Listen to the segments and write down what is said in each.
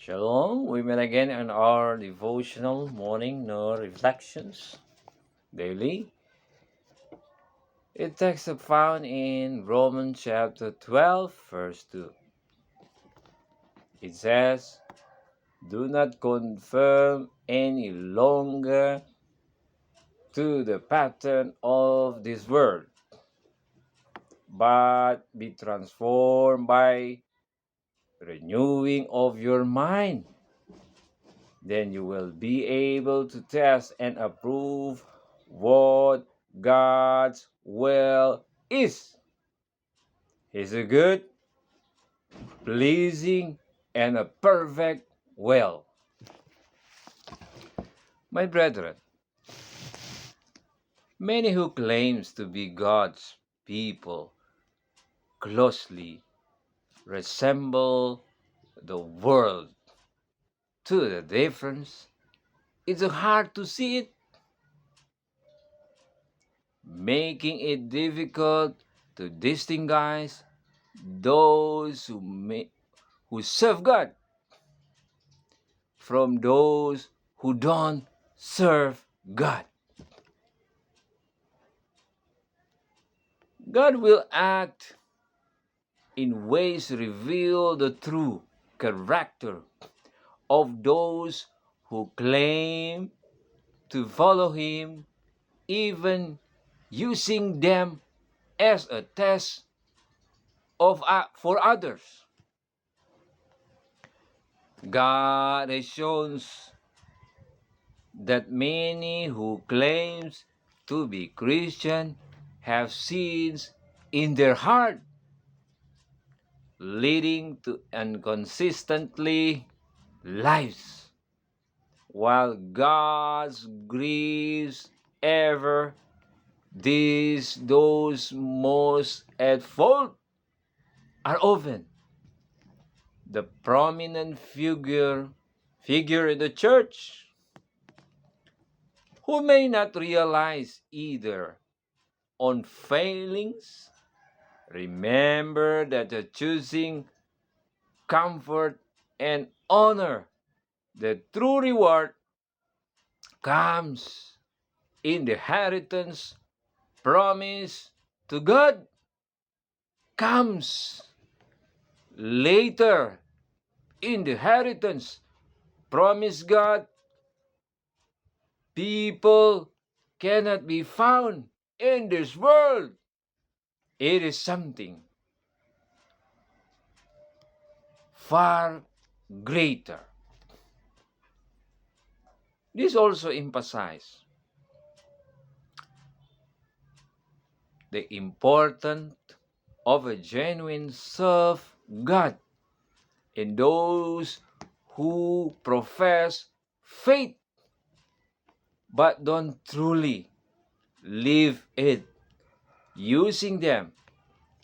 Shalom. We meet again on our devotional morning reflections daily. It text found in Romans chapter 12, verse 2. It says, "Do not conform any longer to the pattern of this world, but be transformed by renewing of your mind. Then you will be able to test and approve what God's will is. His a good, pleasing, and a perfect will." My brethren, many who claims to be God's people closely resemble the world. To the difference, it's hard to see it, making it difficult to distinguish those who serve God from those who don't serve God. God will act in ways reveal the true character of those who claim to follow Him, even using them as a test for others. God has shown that many who claims to be Christian have sins in their heart, leading to inconsistently lives, while God's grieves ever those most at fault are often the prominent figure in the church, who may not realize either on failings. Remember that the choosing comfort and honor, the true reward comes in the inheritance promise to God, comes later in the inheritance promise God. People cannot be found in this world. It is something far greater. This also emphasizes the importance of a genuine serve God in those who profess faith but don't truly live it, using them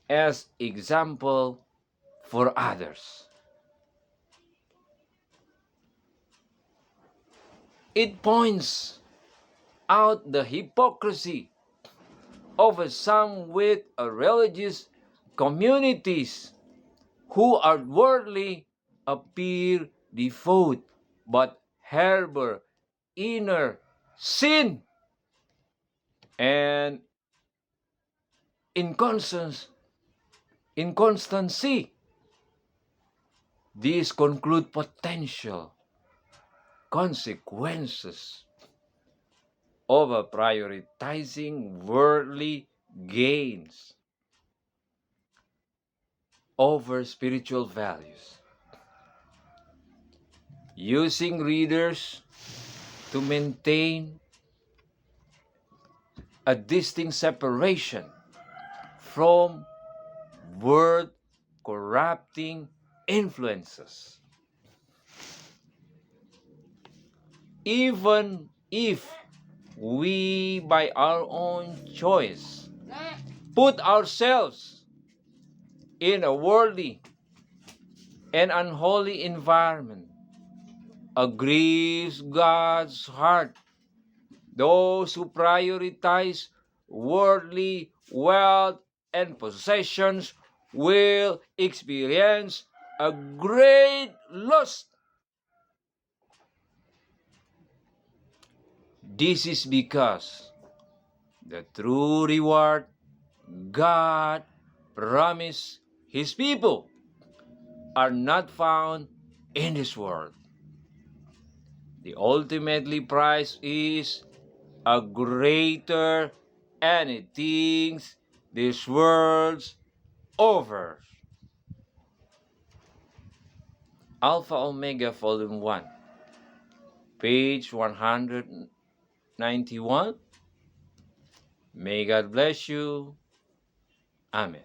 as example for others. It points out the hypocrisy of some with religious communities who outwardly appear devout but harbor inner sin and inconstancy. These conclude potential consequences of prioritizing worldly gains over spiritual values, using readers to maintain a distinct separation from world corrupting influences. Even if we, by our own choice, put ourselves in a worldly and unholy environment, grieves God's heart. Those who prioritize worldly wealth and possessions will experience a great loss This is because the true reward God promised His people are not found in this world. The ultimately prize is a greater anything this world's offers. Alpha Omega Volume 1, page 191. May God bless you. Amen.